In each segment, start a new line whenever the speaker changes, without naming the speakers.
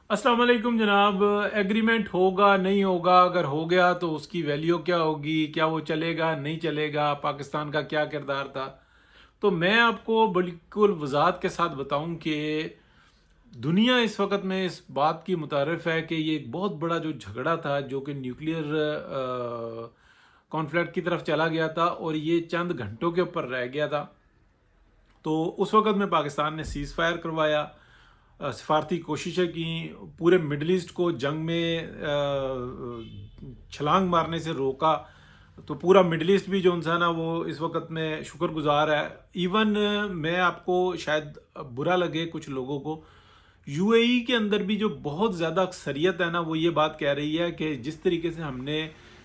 अस्सलाम वालेकुम जनाब। एग्रीमेंट होगा नहीं होगा, अगर हो गया तो उसकी वैल्यू क्या होगी, क्या वो चलेगा नहीं चलेगा, पाकिस्तान का क्या किरदार था। तो मैं आपको बिल्कुल वजाहत के साथ बताऊं कि दुनिया इस वक्त में इस बात की मुतारिफ है कि ये एक बहुत बड़ा जो झगड़ा था जो कि न्यूक्लियर कॉन्फ्लिक्ट की तरफ चला गया था और ये चंद घंटों के ऊपर रह गया था। तो उस वक्त में पाकिस्तान ने सीज़ फायर करवाया, सफारती कोशिशें की, पूरे मिडल ईस्ट को जंग में छलांग मारने से रोका। तो पूरा मिडल ईस्ट भी जो है ना वो इस वक्त में शुक्रगुजार है। इवन मैं आपको शायद बुरा लगे कुछ लोगों को, यूएई के अंदर भी जो बहुत ज़्यादा अक्सरियत है ना वो ये बात कह रही है कि जिस तरीके से हमने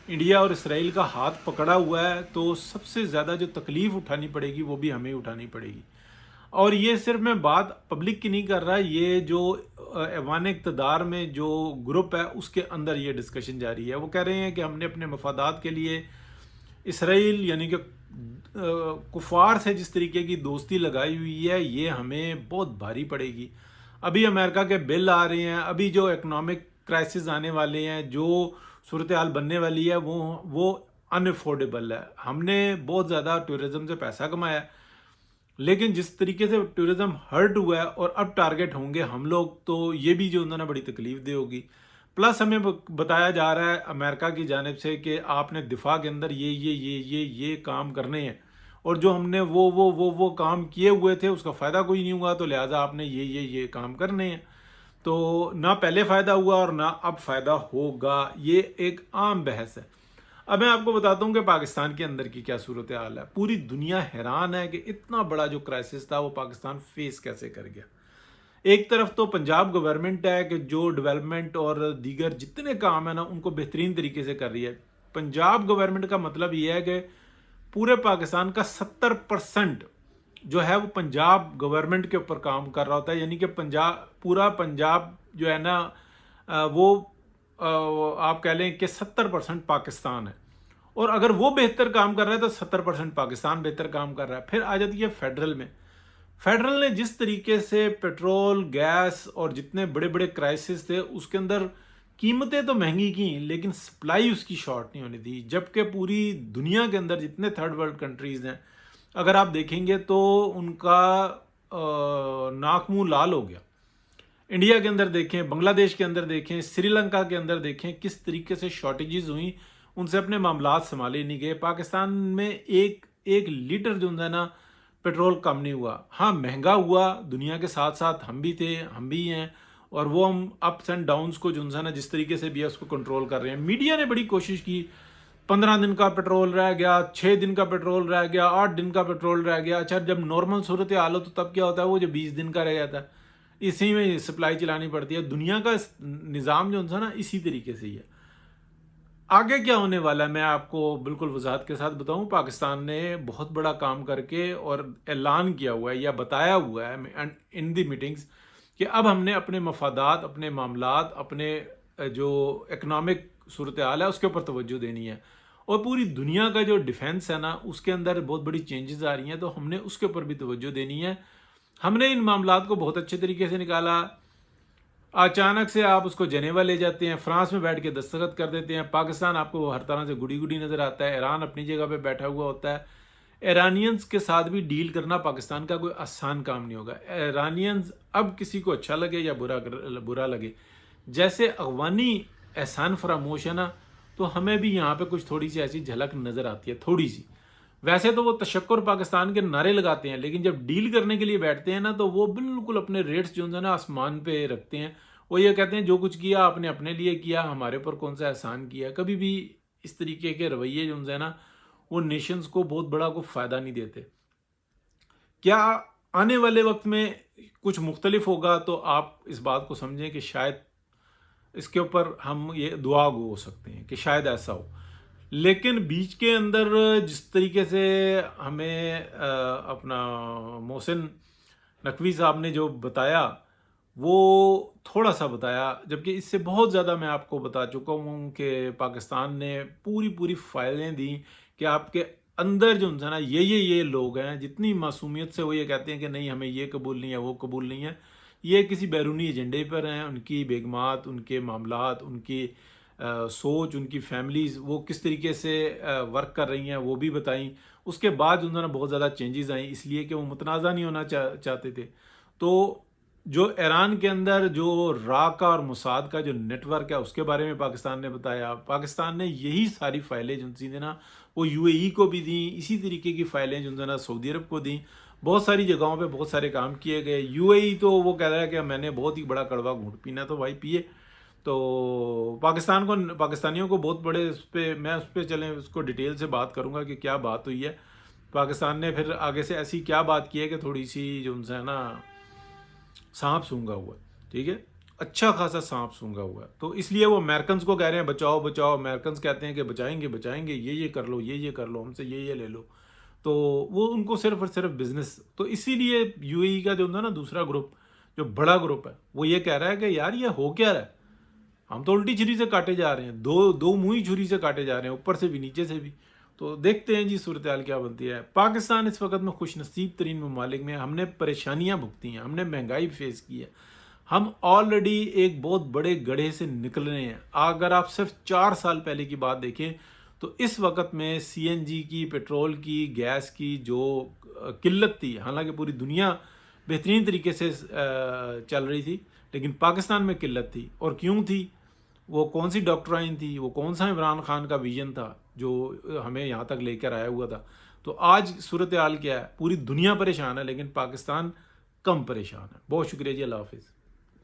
इंडिया और इसराइल का हाथ पकड़ा हुआ है तो सबसे ज़्यादा जो तकलीफ़ उठानी पड़ेगी वो भी हमें उठानी पड़ेगी। और ये सिर्फ मैं बात पब्लिक की नहीं कर रहा, ये जो ऐवान इक़्तिदार में जो ग्रुप है उसके अंदर ये डिस्कशन जारी है। वो कह रहे हैं कि हमने अपने मफादात के लिए इसराइल यानी कि कुफार से जिस तरीके की दोस्ती लगाई हुई है ये हमें बहुत भारी पड़ेगी। अभी अमेरिका के बिल आ रहे हैं, अभी जो इकोनॉमिक क्राइसिस आने वाले हैं, जो सूरत हाल बनने वाली है वो अनअफोर्डेबल है। हमने बहुत ज़्यादा टूरिज़्म से पैसा कमाया है, लेकिन जिस तरीके से टूरिज्म हर्ट हुआ है और अब टारगेट होंगे हम लोग, तो ये भी जो उन्होंने बड़ी तकलीफ दे होगी। प्लस हमें बताया जा रहा है अमेरिका की जानिब से कि आपने दिफा के अंदर ये काम करने हैं, और जो हमने वो काम किए हुए थे उसका फ़ायदा कोई नहीं हुआ, तो लिहाजा आपने ये काम करने हैं। तो ना पहले फ़ायदा हुआ और ना अब फ़ायदा होगा, ये एक आम बहस है। अब मैं आपको बताता हूँ कि पाकिस्तान के अंदर की क्या सूरत हाल है। पूरी दुनिया हैरान है कि इतना बड़ा जो क्राइसिस था वो पाकिस्तान फेस कैसे कर गया। एक तरफ तो पंजाब गवर्नमेंट है कि जो डेवलपमेंट और दीगर जितने काम है ना उनको बेहतरीन तरीके से कर रही है। पंजाब गवर्नमेंट का मतलब ये है कि पूरे पाकिस्तान का 70% जो है वो पंजाब गवर्नमेंट के ऊपर काम कर रहा होता है। यानी कि पूरा पंजाब जो है ना वो आप कह लें कि 70% पाकिस्तान है। और अगर वो बेहतर काम कर रहा है तो 70% पाकिस्तान बेहतर काम कर रहा है। फिर आ जाती है फेडरल में। फेडरल ने जिस तरीके से पेट्रोल गैस और जितने बड़े बड़े क्राइसिस थे उसके अंदर कीमतें तो महंगी की, लेकिन सप्लाई उसकी शॉर्ट नहीं होने दी। जबकि पूरी दुनिया के अंदर जितने थर्ड वर्ल्ड कंट्रीज हैं अगर आप देखेंगे तो उनका नाक मुंह लाल हो गया। इंडिया के अंदर देखें, बांग्लादेश के अंदर देखें, श्रीलंका के अंदर देखें, किस तरीके से शॉर्टेजेस हुई, उनसे अपने मामलात संभाले नहीं गए। पाकिस्तान में एक एक लीटर जो है ना पेट्रोल कम नहीं हुआ। हाँ, महंगा हुआ, दुनिया के साथ साथ हम भी थे, हम भी हैं, और वो हम अप्स एंड डाउन्स को जो है ना जिस तरीके से भी है उसको कंट्रोल कर रहे हैं। मीडिया ने बड़ी कोशिश की, 15 दिन का पेट्रोल रह गया, 6 दिन का पेट्रोल रह गया, 8 दिन का पेट्रोल रह गया। अच्छा, जब नॉर्मल सूरत हाल हो तो तब क्या होता है, वो जो 20 दिन का रह जाता है, इसी में सप्लाई चलानी पड़ती है। दुनिया का निज़ाम जो है ना इसी तरीके से ही है। आगे क्या होने वाला है मैं आपको बिल्कुल वजाहत के साथ बताऊं। पाकिस्तान ने बहुत बड़ा काम करके और ऐलान किया हुआ है या बताया हुआ है इन दी मीटिंग्स कि अब हमने अपने मफादात, अपने मामलात, अपने जो इकनॉमिक सूरत हाल है उसके ऊपर तवज्जो देनी है। और पूरी दुनिया का जो डिफेंस है ना उसके अंदर बहुत बड़ी चेंजेस आ रही हैं, तो हमने उसके ऊपर भी तवज्जो देनी है। हमने इन मामलात को बहुत अच्छे तरीके से निकाला। अचानक से आप उसको जनेवा ले जाते हैं, फ्रांस में बैठ के दस्तखत कर देते हैं। पाकिस्तान आपको हर तरह से गुड़ी गुड़ी नज़र आता है। ईरान अपनी जगह पे बैठा हुआ होता है। ईरानियंस के साथ भी डील करना पाकिस्तान का कोई आसान काम नहीं होगा। ईरानियंस अब किसी को अच्छा लगे या बुरा लगे, जैसे अफगानी एहसान फरामोश है ना, तो हमें भी यहाँ पे कुछ थोड़ी सी ऐसी झलक नज़र आती है, थोड़ी सी। वैसे तो वो तशक्कुर पाकिस्तान के नारे लगाते हैं, लेकिन जब डील करने के लिए बैठते हैं ना तो वो बिल्कुल अपने रेट्स जो है ना आसमान पे रखते हैं। वो ये कहते हैं जो कुछ किया आपने अपने लिए किया, हमारे ऊपर कौन सा एहसान किया। कभी भी इस तरीके के रवैये जो है ना वो नेशंस को बहुत बड़ा को फ़ायदा नहीं देते। क्या आने वाले वक्त में कुछ मुख्तलिफ होगा, तो आप इस बात को समझें कि शायद इसके ऊपर हम ये दुआ गो हो सकते हैं कि शायद ऐसा हो। लेकिन बीच के अंदर जिस तरीके से हमें अपना मोहसिन नकवी साहब ने जो बताया वो थोड़ा सा बताया, जबकि इससे बहुत ज़्यादा मैं आपको बता चुका हूँ कि पाकिस्तान ने पूरी पूरी फाइलें दी कि आपके अंदर जो है ना ये लोग हैं, जितनी मासूमियत से वो ये कहते हैं कि नहीं हमें ये कबूल नहीं है वो कबूल नहीं है, یہ کسی بیرونی ایجنڈے پر ہیں، ان کی بیگمات، ان کے معاملات، ان کی سوچ، ان کی فیملیز وہ کس طریقے سے ورک کر رہی ہیں وہ بھی بتائیں. اس کے بعد انہوں نے بہت زیادہ چینجز آئیں، اس لیے کہ وہ متنازع نہیں ہونا چاہتے تھے. تو جو ایران کے اندر جو را کا اور موساد کا جو نیٹ ورک ہے اس کے بارے میں پاکستان نے بتایا. پاکستان نے یہی ساری فائلیں جو تھیں نا وہ یو اے ای کو بھی دیں، اسی طریقے کی فائلیں جو نا سعودی عرب کو دیں. بہت ساری جگہوں پہ بہت سارے کام کیے گئے. یو اے ای تو وہ کہہ رہا ہے کہ میں نے بہت ہی بڑا کڑوا گھونٹ پینا تو بھائی پیے. تو پاکستانیوں کو بہت بڑے اس پہ چلیں اس کو ڈیٹیل سے بات کروں گا کہ کیا بات ہوئی ہے. پاکستان نے پھر آگے سے ایسی کیا بات کی ہے کہ تھوڑی سی جو ان سے ہے نا سانپ سونگا ہوا ہے. ٹھیک ہے، اچھا خاصا سانپ سونگا ہوا ہے. تو اس لیے وہ امریکنز کو کہہ رہے ہیں بچاؤ بچاؤ. امریکنز کہتے ہیں کہ بچائیں گے یہ کر لو، یہ کر لو، ہم سے یہ لے لو. تو وہ ان کو صرف اور صرف بزنس. تو اسی لیے یو اے ای کا جو نا دوسرا گروپ جو بڑا گروپ ہے وہ یہ کہہ رہا ہے کہ یار یہ ہو کیا رہا ہے، ہم تو الٹی چھری سے کاٹے جا رہے ہیں، دو منہی چھری سے کاٹے جا رہے ہیں، اوپر سے بھی نیچے سے بھی. تو دیکھتے ہیں جی صورتحال کیا بنتی ہے. پاکستان اس وقت میں خوش نصیب ترین ممالک میں. ہم نے پریشانیاں بھگتی ہیں، ہم نے مہنگائی فیس کی ہے، ہم آلریڈی ایک بہت بڑے گڑھے سے نکل رہے ہیں. اگر آپ صرف 4 سال پہلے کی بات دیکھیں تو اس وقت میں سی این جی کی، پیٹرول کی، گیس کی جو قلت تھی، حالانکہ پوری دنیا بہترین طریقے سے چل رہی تھی لیکن پاکستان میں قلت تھی. اور کیوں تھی؟ وہ کون سی ڈاکٹرائن تھی، وہ کون سا عمران خان کا ویژن تھا جو ہمیں یہاں تک لے کر آیا ہوا تھا. تو آج صورتحال کیا ہے؟ پوری دنیا پریشان ہے لیکن پاکستان کم پریشان ہے. بہت شکریہ جی، اللہ حافظ.